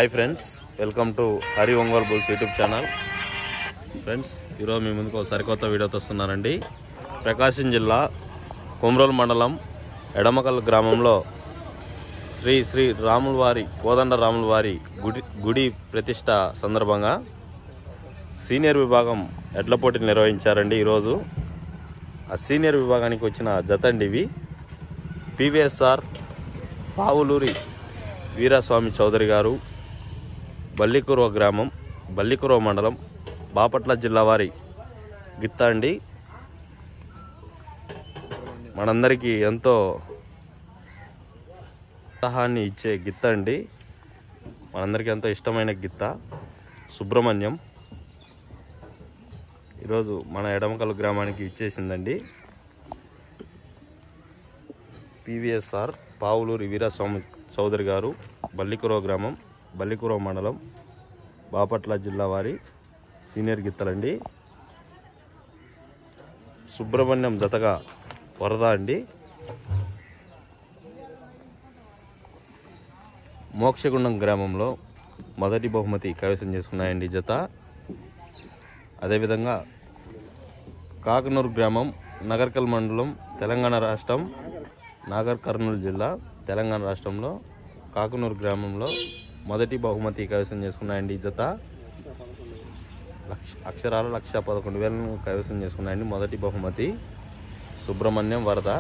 Hi friends, welcome to Hari Ongole bulls YouTube channel. Friends, ఈరోజు మీ ముందుకు ఒక సరికొత్త వీడియోతో వస్తున్నానండి. ప్రకాశం జిల్లా కొమ్రోలు మండలం ఎడమకల్ గ్రామంలో శ్రీ శ్రీ రాములవారి కోదండ రాములవారి గుడి ప్రతిష్ట సందర్భంగా సీనియర్ విభాగం ఎడ్ల పోటీలు నిర్వహించారండి. ఈరోజు ఆ సీనియర్ విభాగానికి వచ్చిన జతండి ఇవి. పివిఎస్ఆర్ పావులూరి వీరస్వామి చౌదరి గారు, బల్లికురవ గ్రామం, బల్లికురవ మండలం, బాపట్ల జిల్లా వారి గిత్త అండి. మనందరికీ ఎంతో ఉత్సాహాన్ని ఇచ్చే గిత్త అండి. మనందరికీ ఎంతో ఇష్టమైన గిత్త సుబ్రహ్మణ్యం ఈరోజు మన ఎడమకల్ గ్రామానికి ఇచ్చేసిందండి. పివిఎస్ఆర్ పావులూరి వీరస్వామి చౌదరి గారు, బల్లికురవ గ్రామం, బల్లికురవ మండలం, బాపట్ల జిల్లా వారి సీనియర్ గిత్తలండి. సుబ్రహ్మణ్యం జతగా వరద అండి. మోక్షగుండం గ్రామంలో మొదటి బహుమతి కైవసం చేసుకున్నాయండి జత. అదేవిధంగా కాకనూరు గ్రామం, నగర్కల్ మండలం, తెలంగాణ రాష్ట్రం, నాగర్ కర్నూలు జిల్లా, తెలంగాణ రాష్ట్రంలో కాకనూరు గ్రామంలో మొదటి బహుమతి కైవసం చేసుకున్నాయండి ఈ జత. అక్షరాలు 1,11,000 కైవసం చేసుకున్నాయండి. మొదటి బహుమతి సుబ్రహ్మణ్యం వరద.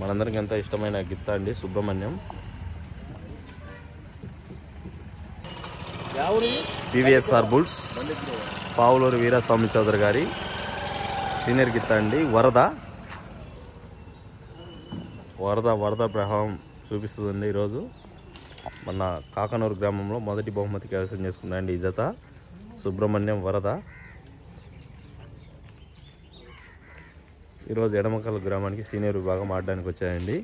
మనందరికీ ఎంతో ఇష్టమైన గిత్త అండి సుబ్రహ్మణ్యం. పివిఎస్ఆర్ బుల్స్ పావులూరి వీరస్వామి చౌదరి గారి సీనియర్ గిత్త అండి వరద. వరద ప్రభావం చూపిస్తుందండి. ఈరోజు మన కాకనూరు గ్రామంలో మొదటి బహుమతి కైవసం చేసుకున్నాయండి ఈ జత సుబ్రహ్మణ్యం వరద. ఈరోజు ఎడమకల్ గ్రామానికి సీనియర్ విభాగం ఆడడానికి వచ్చాయండి.